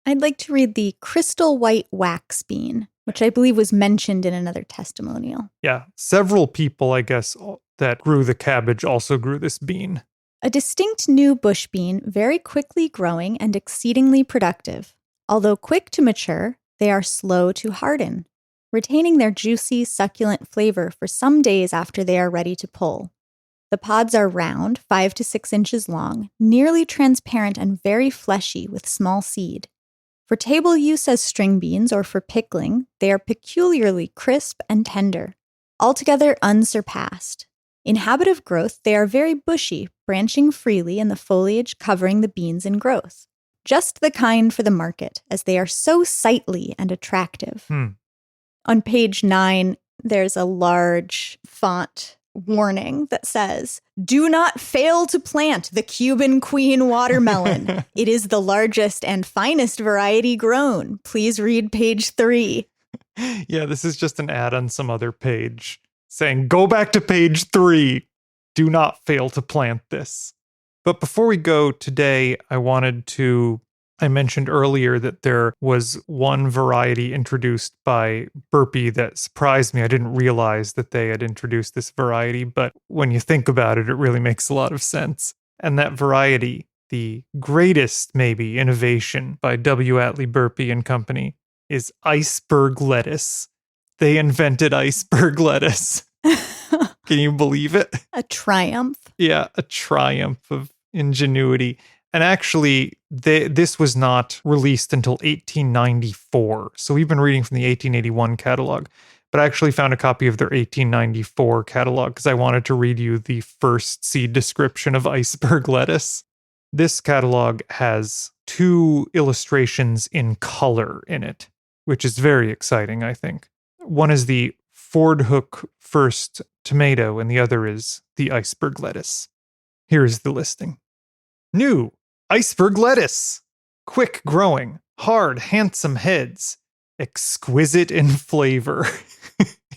I'd like to read the crystal white wax bean, which I believe was mentioned in another testimonial. Yeah, several people, I guess, that grew the cabbage also grew this bean. A distinct new bush bean, very quickly growing and exceedingly productive. Although quick to mature, they are slow to harden, retaining their juicy, succulent flavor for some days after they are ready to pull. The pods are round, 5 to 6 inches long, nearly transparent and very fleshy with small seed. For table use as string beans or for pickling, they are peculiarly crisp and tender, altogether unsurpassed. In habit of growth, they are very bushy, branching freely and the foliage covering the beans in growth. Just the kind for the market, as they are so sightly and attractive. On page 9, there's a large font warning that says, "Do not fail to plant the Cuban Queen watermelon. It is the largest and finest variety grown. Please read page 3. Yeah, this is just an ad on some other page saying, go back to page 3. Do not fail to plant this. But before we go today, I mentioned earlier that there was one variety introduced by Burpee that surprised me. I didn't realize that they had introduced this variety, but when you think about it, it really makes a lot of sense. And that variety, the greatest, maybe, innovation by W. Atlee Burpee and Company, is iceberg lettuce. They invented iceberg lettuce. Can you believe it? A triumph. Yeah, a triumph of ingenuity. And actually, this was not released until 1894. So we've been reading from the 1881 catalog. But I actually found a copy of their 1894 catalog because I wanted to read you the first seed description of iceberg lettuce. This catalog has 2 illustrations in color in it, which is very exciting, I think. One is the Ford Hook First tomato, and the other is the iceberg lettuce. Here is the listing. New iceberg lettuce. Quick growing, hard, handsome heads. Exquisite in flavor.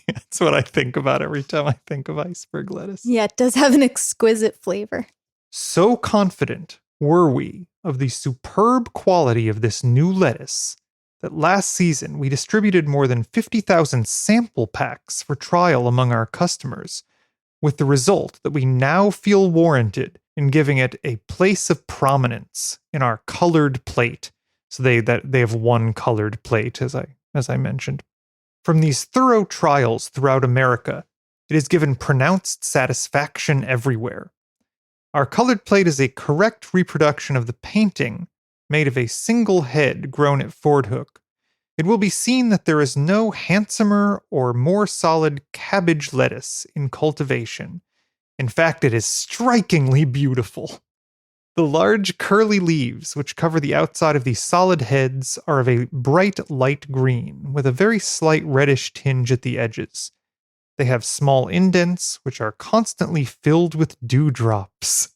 That's what I think about every time I think of iceberg lettuce. Yeah, it does have an exquisite flavor. So confident were we of the superb quality of this new lettuce that last season we distributed more than 50,000 sample packs for trial among our customers, with the result that we now feel warranted in giving it a place of prominence in our colored plate. So they have one colored plate, as I mentioned. From these thorough trials throughout America, it has given pronounced satisfaction everywhere. Our colored plate is a correct reproduction of the painting made of a single head grown at Ford Hook. It will be seen that there is no handsomer or more solid cabbage lettuce in cultivation. In fact, it is strikingly beautiful. The large curly leaves, which cover the outside of these solid heads, are of a bright light green, with a very slight reddish tinge at the edges. They have small indents, which are constantly filled with dewdrops.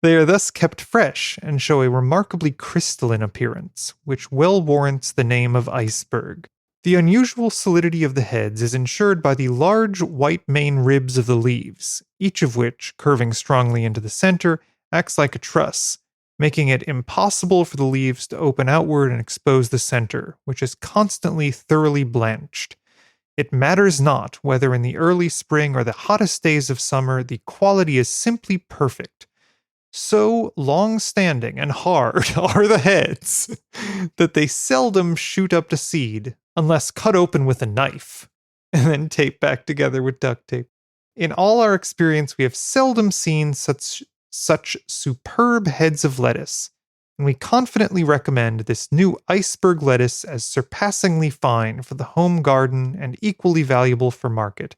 They are thus kept fresh and show a remarkably crystalline appearance, which well warrants the name of iceberg. The unusual solidity of the heads is ensured by the large white main ribs of the leaves, each of which, curving strongly into the center, acts like a truss, making it impossible for the leaves to open outward and expose the center, which is constantly thoroughly blanched. It matters not whether in the early spring or the hottest days of summer, the quality is simply perfect. So long-standing and hard are the heads that they seldom shoot up to seed unless cut open with a knife and then taped back together with duct tape. In all our experience, we have seldom seen such superb heads of lettuce, and we confidently recommend this new iceberg lettuce as surpassingly fine for the home garden and equally valuable for market.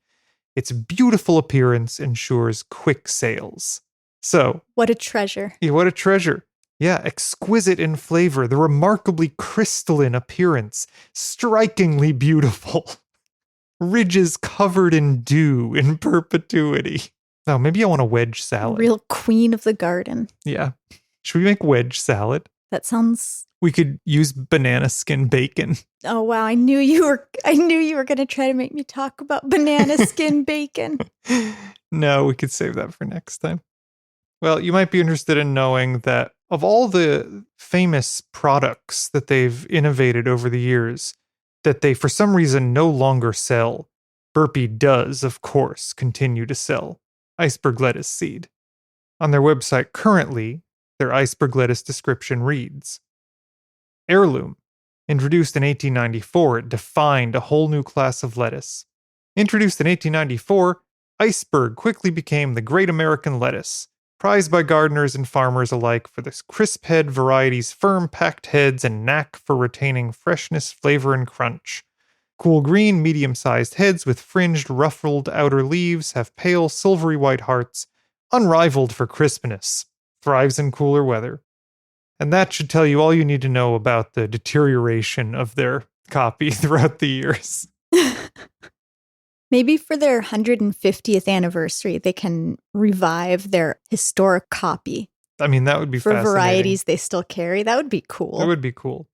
Its beautiful appearance ensures quick sales. So, What a treasure. yeah, what a treasure. Yeah, exquisite in flavor, the remarkably crystalline appearance, strikingly beautiful. Ridges covered in dew in perpetuity. Now, maybe I want a wedge salad. Real queen of the garden. Yeah. Should we make wedge salad? That sounds. We could use banana skin bacon. Oh wow! I knew you were going to try to make me talk about banana skin bacon. No, we could save that for next time. Well, you might be interested in knowing that of all the famous products that they've innovated over the years, that they for some reason no longer sell, Burpee does, of course, continue to sell iceberg lettuce seed. On their website currently, their iceberg lettuce description reads, Heirloom. Introduced in 1894, it defined a whole new class of lettuce. Introduced in 1894, iceberg quickly became the great American lettuce, prized by gardeners and farmers alike for this crisp head variety's firm packed heads and knack for retaining freshness, flavor, and crunch. Cool green, medium-sized heads with fringed, ruffled outer leaves have pale, silvery white hearts, unrivaled for crispness, thrives in cooler weather. And that should tell you all you need to know about the deterioration of their copy throughout the years. Maybe for their 150th anniversary, they can revive their historic copy. I mean, that would be for fascinating. varieties they still carry. That would be cool. That would be cool.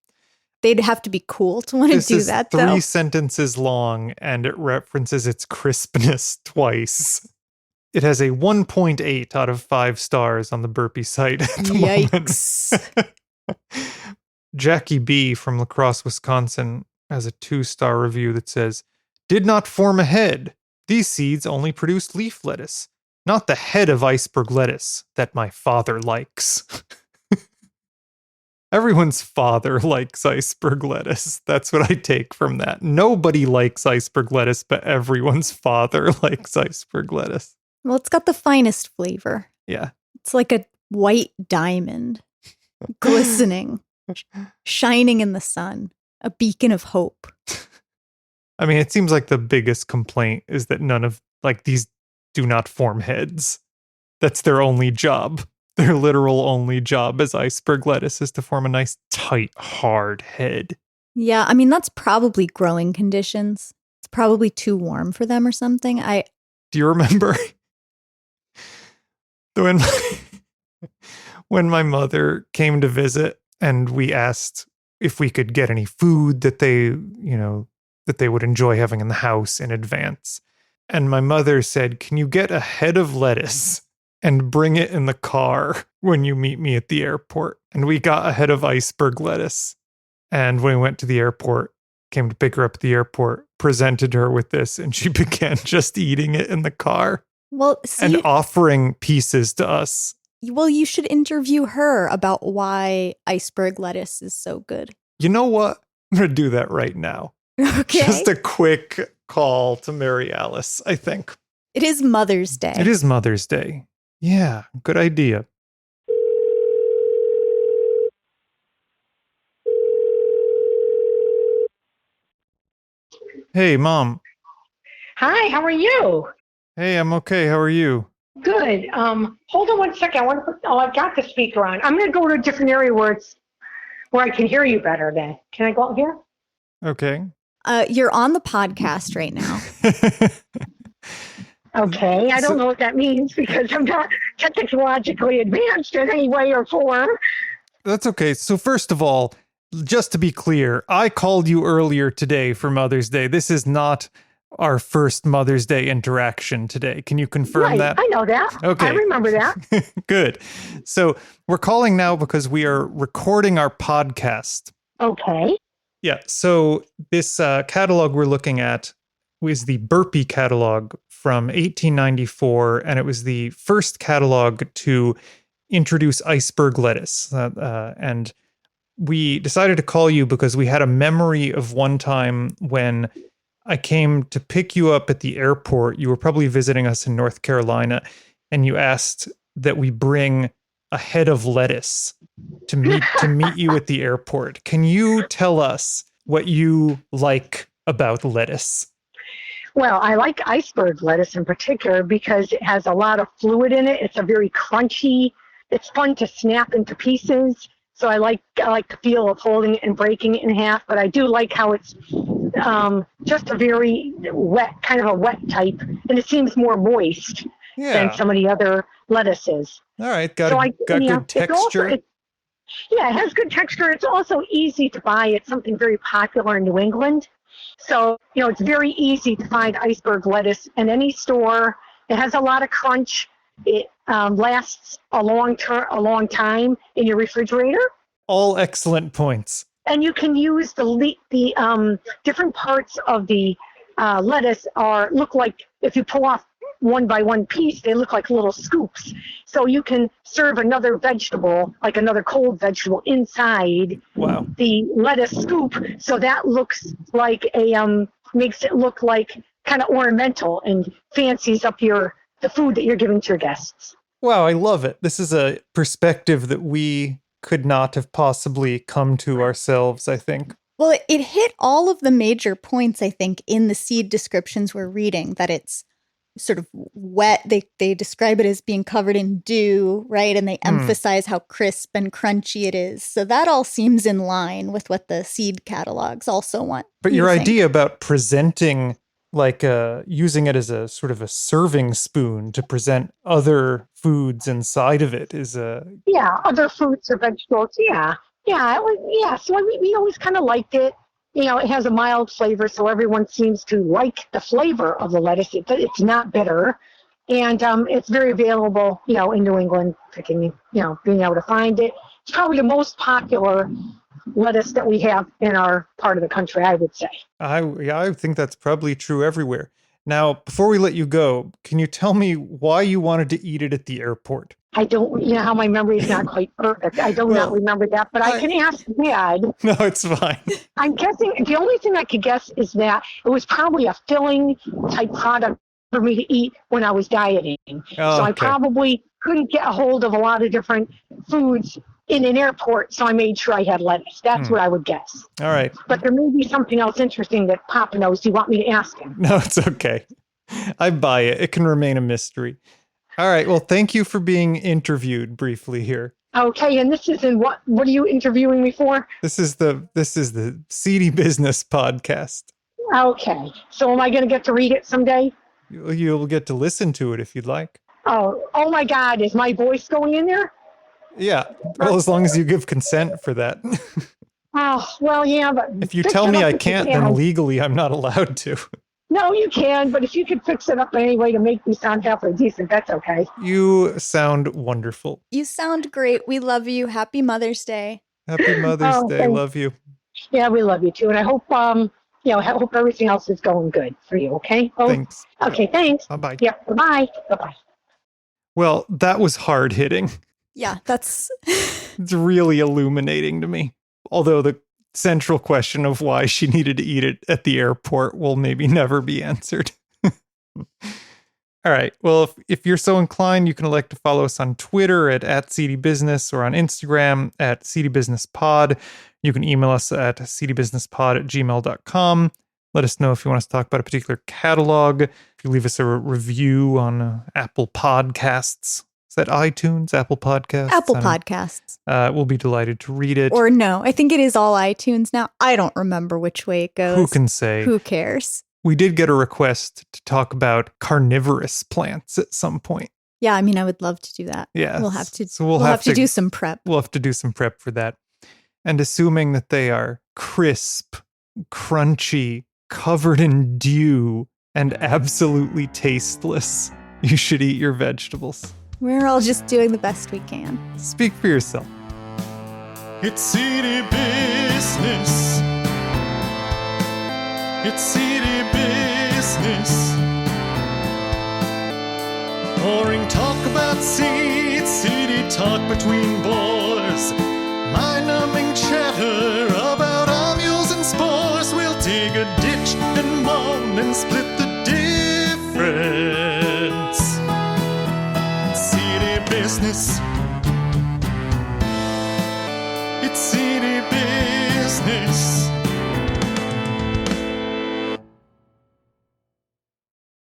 They'd have to be cool to want to do that, though. This is 3 sentences long, and it references its crispness twice. It has a 1.8 out of 5 stars on the Burpee site at the Yikes. moment. Jackie B. from La Crosse, Wisconsin, has a 2-star review that says, Did not form a head. These seeds only produce leaf lettuce, not the head of iceberg lettuce that my father likes. Everyone's father likes iceberg lettuce. That's what I take from that. Nobody likes iceberg lettuce, but everyone's father likes iceberg lettuce. Well, it's got the finest flavor. Yeah. It's like a white diamond, glistening, shining in the sun, a beacon of hope. I mean, it seems like the biggest complaint is that none of, these do not form heads. That's their only job. Their literal only job as iceberg lettuce is to form a nice, tight, hard head. Yeah, I mean, that's probably growing conditions. It's probably too warm for them or something. Do you remember when when my mother came to visit and we asked if we could get any food that they would enjoy having in the house in advance? And my mother said, "Can you get a head of lettuce and bring it in the car when you meet me at the airport?" And we got a head of iceberg lettuce. And when we went to the airport, came to pick her up at the airport, presented her with this, and she began just eating it in the car Well, and offering pieces to us. well, you should interview her about why iceberg lettuce is so good. You know what? I'm going to do that right now. Okay. Just a quick call to Mary Alice, I think. It is Mother's Day. It is Mother's Day. Yeah, good idea. Hey, Mom. Hi, how are you? Hey, I'm okay. How are you? Good. Hold on 1 second. I want to put, I've got the speaker on. I'm going to go to a different area where I can hear you better then. Can I go out here? Okay. You're on the podcast right now. Okay. I don't know what that means because I'm not technologically advanced in any way or form. That's okay. So first of all, just to be clear, I called you earlier today for Mother's Day. This is not our first Mother's Day interaction today. Can you confirm Right. that? I know that. Okay. I remember that. Good. So we're calling now because we are recording our podcast. Okay. Yeah. So this catalog we're looking at was the Burpee catalog from 1894, and it was the first catalog to introduce iceberg lettuce. And we decided to call you because we had a memory of one time when I came to pick you up at the airport. You were probably visiting us in North Carolina, and you asked that we bring a head of lettuce to meet you at the airport. Can you tell us what you like about lettuce? Well, I like iceberg lettuce in particular because it has a lot of fluid in it. It's a very crunchy. It's fun to snap into pieces. So I like the feel of holding it and breaking it in half. But I do like how it's just a very wet, kind of a wet type, and it seems more moist than some of the other lettuces. All right, got good texture. It has good texture. It's also easy to buy. It's something very popular in New England. So, it's very easy to find iceberg lettuce in any store. It has a lot of crunch. It lasts a long time in your refrigerator. All excellent points. And you can use the different parts of the lettuce look like, if you pull off one by one piece, they look like little scoops. So you can serve another vegetable, like another cold vegetable, inside the lettuce scoop. So that looks like makes it look like kind of ornamental and fancies up the food that you're giving to your guests. Wow, I love it. This is a perspective that we could not have possibly come to ourselves, I think. Well, it hit all of the major points, I think, in the seed descriptions we're reading, that it's sort of wet. They describe it as being covered in dew, right? And they emphasize how crisp and crunchy it is. So that all seems in line with what the seed catalogs also want. But your idea about presenting, like using it as a sort of a serving spoon to present other foods inside of it is other fruits or vegetables. So we always kind of liked it. It has a mild flavor, so everyone seems to like the flavor of the lettuce. It's not bitter, and it's very available. In New England, being able to find it. It's probably the most popular lettuce that we have in our part of the country, I would say. I think that's probably true everywhere. Now, before we let you go, can you tell me why you wanted to eat it at the airport? I don't, how my memory is not quite perfect. I do not remember that, but I can ask Dad. No, it's fine. I'm guessing, the only thing I could guess is that it was probably a filling type product for me to eat when I was dieting. So I probably couldn't get a hold of a lot of different foods in an airport, so I made sure I had lettuce. That's what I would guess. All right. But there may be something else interesting that Papa knows. Do you want me to ask him? No, it's okay. I buy it. It can remain a mystery. All right. Well, thank you for being interviewed briefly here. Okay, and this is in what are you interviewing me for? This is the Seedy Business podcast. Okay, so am I going to get to read it someday? You'll get to listen to it if you'd like. Oh my God, is my voice going in there? Yeah. Well, as long as you give consent for that. Oh, well, yeah, but If you fix tell it me up I if you can't, can. then legally I'm not allowed to. No, you can, but if you could fix it up in any way to make me sound halfway decent, that's okay. You sound wonderful. You sound great. We love you. Happy Mother's Day. Happy Mother's Oh, Day. thanks. Love you. Yeah, we love you too, and I hope I hope everything else is going good for you. Okay. Oh, Thanks. okay. Thanks. Bye-bye. Yeah. Bye. Bye. Well, that was hard hitting. Yeah, that's It's really illuminating to me. Although the central question of why she needed to eat it at the airport will maybe never be answered. All right. Well, if you're so inclined, you can elect to follow us on Twitter at @seedybusiness or on Instagram at seedybusinesspod. You can email us at seedybusinesspod@gmail.com. Let us know if you want us to talk about a particular catalog. If you leave us a review on Apple Podcasts. Is that iTunes? Apple Podcasts? Apple I don't know. Podcasts. We'll be delighted to read it. Or no, I think it is all iTunes now. I don't remember which way it goes. Who can say? Who cares? We did get a request to talk about carnivorous plants at some point. Yeah, I mean, I would love to do that. Yeah. We'll have to. So we'll have to do some prep. We'll have to do some prep for that. And assuming that they are crisp, crunchy, covered in dew, and absolutely tasteless, you should eat your vegetables. We're all just doing the best we can. Speak for yourself. It's seedy business. It's seedy business. Boring talk about seeds, seedy talk between boys. Mind-numbing chatter about ovules and spores. We'll dig a ditch and moan and split the difference. It's seedy business. It's seedy business.